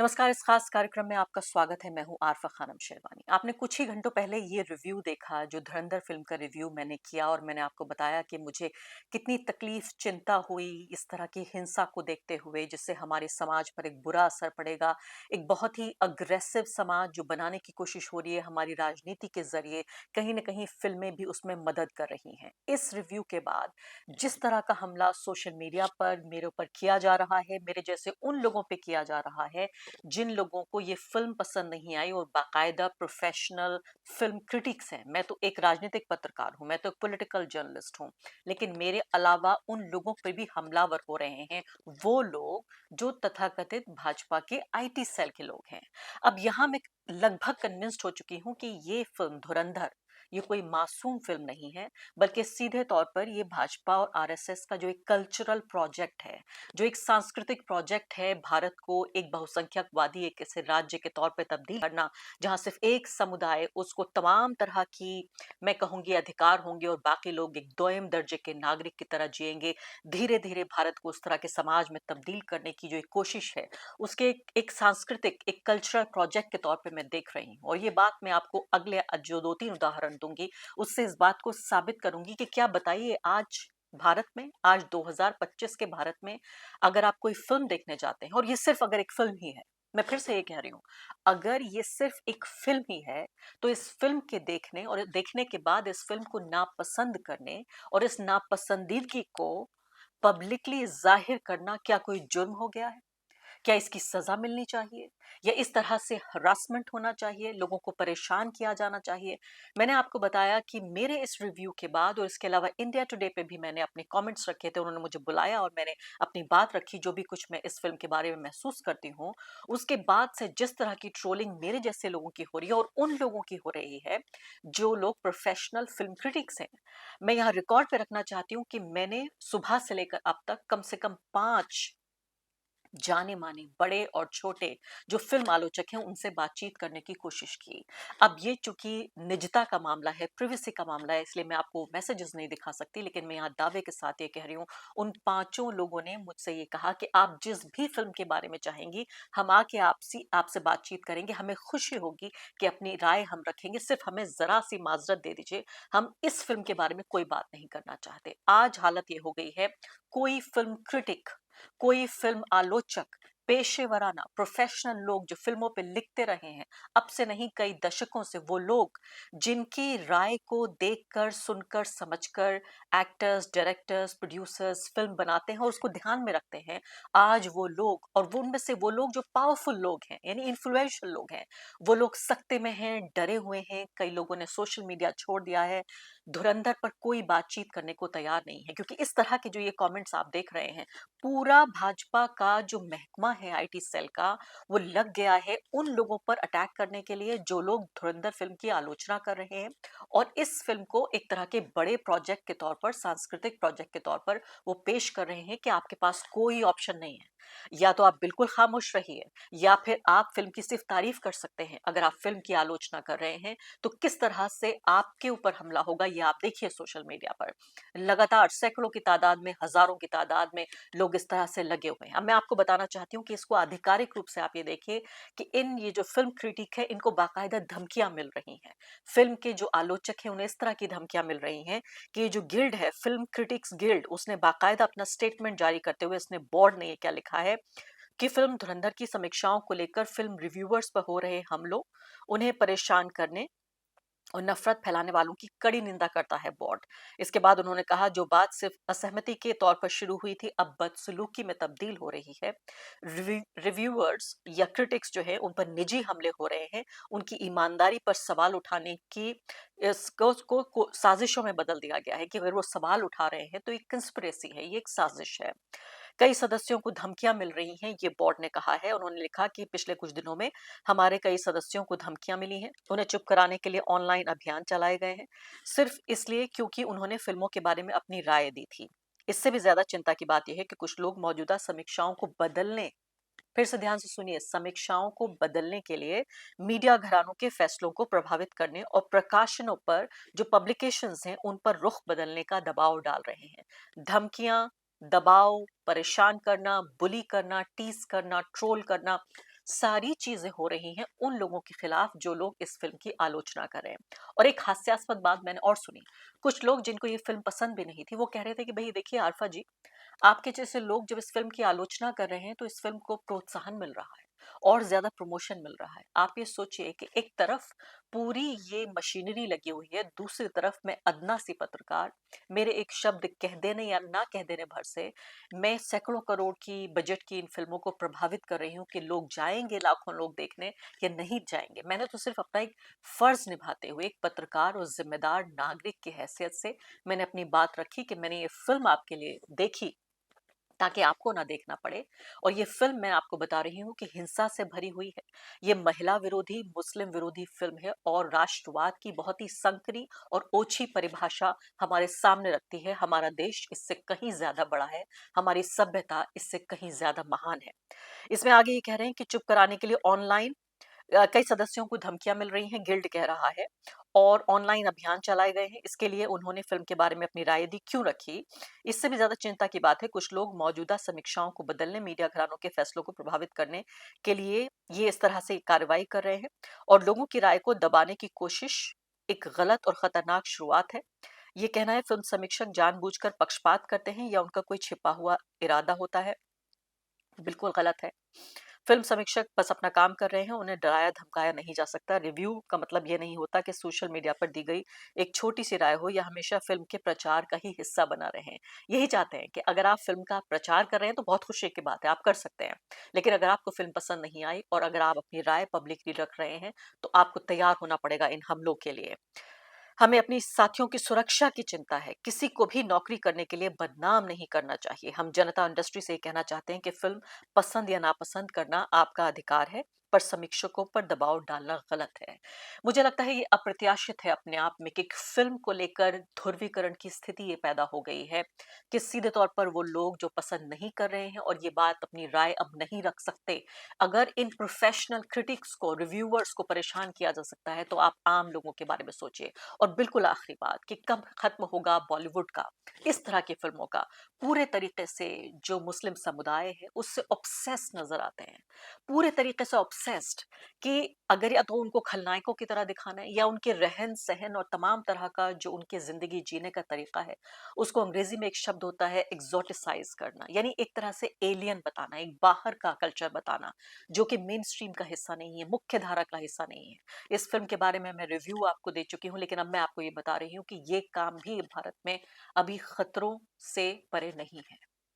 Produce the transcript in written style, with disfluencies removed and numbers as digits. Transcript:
नमस्कार। इस खास कार्यक्रम में आपका स्वागत है। मैं हूं आरफा खानम शेरवानी। आपने कुछ ही घंटों पहले ये रिव्यू देखा जो धुरंधर फिल्म का रिव्यू मैंने किया और मैंने आपको बताया कि मुझे कितनी तकलीफ चिंता हुई इस तरह की हिंसा को देखते हुए, जिससे हमारे समाज पर एक बुरा असर पड़ेगा। एक बहुत ही अग्रेसिव समाज जो बनाने की कोशिश हो रही है हमारी राजनीति के जरिए, कहीं ना कहीं फिल्में भी उसमें मदद कर रही हैं। इस रिव्यू के बाद जिस तरह का हमला सोशल मीडिया पर मेरे ऊपर किया जा रहा है, मेरे जैसे उन लोगों पे किया जा रहा है जिन लोगों को ये फिल्म पसंद नहीं आई और बाकायदा प्रोफेशनल फिल्म क्रिटिक्स हैं। मैं तो एक राजनीतिक पत्रकार हूं, मैं तो एक पॉलिटिकल जर्नलिस्ट हूं, लेकिन मेरे अलावा उन लोगों पर भी हमलावर हो रहे हैं वो लोग जो तथाकथित भाजपा के आईटी सेल के लोग हैं। अब यहां मैं लगभग कन्विंस्ड हो चुकी हूं कि ये फिल्म धुरंधर ये कोई मासूम फिल्म नहीं है, बल्कि सीधे तौर पर ये भाजपा और आरएसएस का जो एक कल्चरल प्रोजेक्ट है, जो एक सांस्कृतिक प्रोजेक्ट है, भारत को एक बहुसंख्यकवादी एक ऐसे राज्य के तौर पे तब्दील करना जहां सिर्फ एक समुदाय उसको तमाम तरह की, मैं कहूंगी, अधिकार होंगे और बाकी लोग एक दोयम दर्जे के नागरिक की तरह जिएंगे। धीरे धीरे भारत को उस तरह के समाज में तब्दील करने की जो एक कोशिश है, उसके एक सांस्कृतिक एक कल्चरल प्रोजेक्ट के तौर पे मैं देख रही हूँ। और ये बात मैं आपको अगले जो 2-3 उदाहरण दूंगी उससे इस बात को साबित करूंगी कि क्या, बताइए, आज भारत में, आज 2025 के भारत में अगर आप कोई फिल्म देखने जाते हैं, और ये सिर्फ अगर एक फिल्म ही है, मैं फिर से ये कह रही हूं, अगर ये सिर्फ एक फिल्म ही है, तो इस फिल्म के देखने और देखने के बाद इस फिल्म को नापसंद करने और इस नापसंदीदगी को पब्लिकली जाहिर करना क्या कोई जुर्म हो गया है? क्या इसकी सजा मिलनी चाहिए या इस तरह से हरासमेंट होना चाहिए, लोगों को परेशान किया जाना चाहिए? मैंने आपको बताया कि मेरे इस रिव्यू के बाद और इसके अलावा इंडिया टुडे पे भी मैंने अपने कमेंट्स रखे थे, उन्होंने मुझे बुलाया और मैंने अपनी बात रखी, जो भी कुछ मैं इस फिल्म के बारे में महसूस करती हूँ। उसके बाद से जिस तरह की ट्रोलिंग मेरे जैसे लोगों की हो रही है और उन लोगों की हो रही है जो लोग प्रोफेशनल फिल्म क्रिटिक्स हैं, मैं यहाँ रिकॉर्ड पे रखना चाहती हूँ कि मैंने सुबह से लेकर अब तक कम से कम 5 जाने माने बड़े और छोटे जो फिल्म आलोचक हैं उनसे बातचीत करने की कोशिश की। अब ये चूंकि निजता का मामला है, प्रिवेसी का मामला है, इसलिए मैं आपको मैसेजेस नहीं दिखा सकती, लेकिन मैं यहाँ दावे के साथ ये कह रही हूँ, उन पांचों लोगों ने मुझसे ये कहा कि आप जिस भी फिल्म के बारे में चाहेंगी, हम आके आपसे बातचीत करेंगे, हमें खुशी होगी कि अपनी राय हम रखेंगे, सिर्फ हमें जरा सी माजरत दे दीजिए, हम इस फिल्म के बारे में कोई बात नहीं करना चाहते। आज हालत ये हो गई है, कोई फिल्म क्रिटिक, कोई फिल्म आलोचक, पेशेवराना प्रोफेशनल लोग जो फिल्मों पे लिखते रहे हैं, अब से नहीं कई दशकों से, वो लोग जिनकी राय को देखकर, सुनकर, समझकर एक्टर्स, डायरेक्टर्स, प्रोड्यूसर्स फिल्म बनाते हैं और उसको ध्यान में रखते हैं, आज वो लोग, और वो उनमें से वो लोग जो पावरफुल लोग हैं, यानी इन्फ्लुएंशियल लोग हैं, वो लोग सख्ते में हैं, डरे हुए हैं। कई लोगों ने सोशल मीडिया छोड़ दिया है, धुरंधर पर कोई बातचीत करने को तैयार नहीं है, क्योंकि इस तरह के जो ये कमेंट्स आप देख रहे हैं, पूरा भाजपा का जो महकमा है आईटी सेल का, वो लग गया है उन लोगों पर अटैक करने के लिए जो लोग धुरंधर फिल्म की आलोचना कर रहे हैं और इस फिल्म को एक तरह के बड़े प्रोजेक्ट के तौर पर, सांस्कृतिक प्रोजेक्ट के तौर पर वो पेश कर रहे हैं कि आपके पास कोई ऑप्शन नहीं है, या तो आप बिल्कुल खामोश रहिए या फिर आप फिल्म की सिर्फ तारीफ कर सकते हैं। अगर आप फिल्म की आलोचना कर रहे हैं तो किस तरह से आपके ऊपर हमला होगा, ये आप देखिए सोशल मीडिया पर लगातार सैकड़ों की तादाद में, हजारों की तादाद में लोग इस तरह से लगे हुए हैं। अब मैं आपको बताना चाहती हूँ कि इसको आधिकारिक रूप से आप ये देखिए कि ये जो फिल्म क्रिटिक है, इनको बाकायदा धमकियां मिल रही हैं। फिल्म के जो आलोचक हैं उन्हें इस तरह की धमकियां मिल रही हैं कि ये जो गिल्ड है, फिल्म क्रिटिक्स गिल्ड, उसने बाकायदा अपना स्टेटमेंट जारी करते हुए, इसने बोर्ड ने ये क्या लिखा है कि फिल्म धुरंधर की समीक्षाओं को लेकर फिल्म रिव्यूअर्स पर हो रहे हमलों, उन्हें परेशान करने और नफरत फैलाने वालों की कड़ी निंदा करता है बोर्ड। इसके बाद उन्होंने कहा, जो बात सिर्फ असहमति के तौर पर शुरू हुई थी, अब बदसलूकी में तब्दील हो रही है। रिव्यूअर्स या क्रिटिक्स जो है उन पर निजी हमले हो रहे हैं, उनकी ईमानदारी पर सवाल उठाने की को साजिशों में बदल दिया गया है कि अगर वो सवाल उठा रहे हैं तो ये कंस्पिरेसी है, ये एक साजिश है। कई सदस्यों को धमकियां मिल रही हैं, ये बोर्ड ने कहा है। उन्होंने लिखा कि पिछले कुछ दिनों में हमारे कई सदस्यों को धमकियां मिली हैं, उन्हें चुप कराने के लिए ऑनलाइन अभियान चलाए गए हैं, सिर्फ इसलिए क्योंकि उन्होंने फिल्मों के बारे में अपनी राय दी थी। इससे भी ज्यादा चिंता की बात यह है कि कुछ लोग मौजूदा समीक्षाओं को बदलने, फिर से ध्यान से सुनिए, समीक्षाओं को बदलने के लिए मीडिया घरानों के फैसलों को प्रभावित करने और प्रकाशनों पर, जो पब्लिकेशंस हैं, उन पर रुख बदलने का दबाव डाल रहे हैं। धमकियां, दबाव, परेशान करना, बुली करना, टीज करना, ट्रोल करना, सारी चीज़ें हो रही हैं उन लोगों के खिलाफ जो लोग इस फ़िल्म की आलोचना कर रहे हैं। और एक हास्यास्पद बात मैंने और सुनी, कुछ लोग जिनको ये फ़िल्म पसंद भी नहीं थी, वो कह रहे थे कि भई देखिए आरफा जी, आपके जैसे लोग जब इस फ़िल्म की आलोचना कर रहे हैं, तो इस फ़िल्म को प्रोत्साहन मिल रहा है और ज़्यादा प्रमोशन मिल रहा है। आप ये सोचिए कि एक तरफ पूरी ये मशीनरी लगी हुई है, दूसरी तरफ मैं अदना-सी पत्रकार, मेरे एक शब्द कह देने या ना कह देने भर से, मैं सैकड़ों करोड़ की बजट की इन फ़िल्मों को प्रभावित कर रही हूँ कि लोग जाएँगे, लाखों लोग देखने या नहीं जाएँगे। मैंने तो सिर्फ़ अपना एक फ़र्ज़ निभाते हुए, एक पत्रकार और ज़िम्मेदार नागरिक की हैसियत से मैंने अपनी बात रखी कि मैंने ये फ़िल्म आपके लिए देखी ताकि आपको ना देखना पड़े। और ये फ़िल्म मैं आपको बता रही हूँ कि हिंसा से भरी हुई है। ये महिला विरोधी, मुस्लिम विरोधी फ़िल्म है और राष्ट्रवाद की बहुत ही संकरी और ओछी परिभाषा हमारे सामने रखती है। हमारा देश इससे कहीं ज़्यादा बड़ा है, हमारी सभ्यता इससे कहीं ज़्यादा महान है। इसमें आगे ये कह रहे हैं कि चुप कराने के लिए ऑनलाइन कई सदस्यों को धमकियां मिल रही हैं, गिल्ड कह रहा है, और ऑनलाइन अभियान चलाए गए हैं। इसके लिए उन्होंने फिल्म के बारे में अपनी राय दी, क्यों रखी? इससे भी ज्यादा चिंता की बात है, कुछ लोग मौजूदा समीक्षाओं को बदलने, मीडिया घरानों के फैसलों को प्रभावित करने के लिए ये इस तरह से कार्रवाई कर रहे हैं और लोगों की राय को दबाने की कोशिश एक गलत और खतरनाक शुरुआत है। ये कहना है फिल्म समीक्षक जानबूझकर पक्षपात करते हैं या उनका कोई छिपा हुआ इरादा होता है, बिल्कुल गलत है। फिल्म समीक्षक बस अपना काम कर रहे हैं, उन्हें डराया धमकाया नहीं जा सकता। रिव्यू का मतलब ये नहीं होता कि सोशल मीडिया पर दी गई एक छोटी सी राय हो या हमेशा फिल्म के प्रचार का ही हिस्सा बना रहे। यही चाहते हैं कि अगर आप फिल्म का प्रचार कर रहे हैं तो बहुत खुशी की बात है, आप कर सकते हैं। लेकिन अगर आपको फिल्म पसंद नहीं आई और अगर आप अपनी राय पब्लिकली रख रहे हैं, तो आपको तैयार होना पड़ेगा इन हमलों के लिए। हमें अपनी साथियों की सुरक्षा की चिंता है, किसी को भी नौकरी करने के लिए बदनाम नहीं करना चाहिए। हम जनता इंडस्ट्री से ये कहना चाहते हैं कि फिल्म पसंद या नापसंद करना आपका अधिकार है, पर समीक्षकों पर दबाव डालना गलत है। मुझे लगता है ये अप्रत्याशित है अपने आप में कि एक फिल्म को लेकर ध्रुवीकरण की स्थिति ये पैदा हो गई है कि सीधे तौर पर वो लोग जो पसंद नहीं कर रहे हैं और ये बात अपनी राय अब नहीं रख सकते। अगर इन प्रोफेशनल क्रिटिक्स को, रिव्यूअर्स को परेशान किया जा सकता है, तो आप आम लोगों के बारे में सोचिए। और बिल्कुल आखिरी बात कि कब खत्म होगा बॉलीवुड का इस तरह की फिल्मों का पूरे तरीके से जो मुस्लिम समुदाय है उससे ऑब्सेस नजर आते हैं, पूरे तरीके से ऑब्सेस्ड, कि अगर या तो उनको खलनायकों की तरह दिखाना है या उनके रहन सहन और तमाम तरह का जो उनकी जिंदगी जीने का तरीका है उसको अंग्रेजी में एक शब्द होता है एग्जोटिसाइज करना, यानी एक तरह से एलियन बताना, एक बाहर का कल्चर बताना जो कि मेन स्ट्रीम का हिस्सा नहीं है, मुख्य धारा का हिस्सा नहीं है। इस फ़िल्म के बारे में मैं रिव्यू आपको दे चुकी हूँ, लेकिन अब मैं आपको ये बता रही हूँ कि ये काम भी भारत में अभी खतरों से परे नहीं है।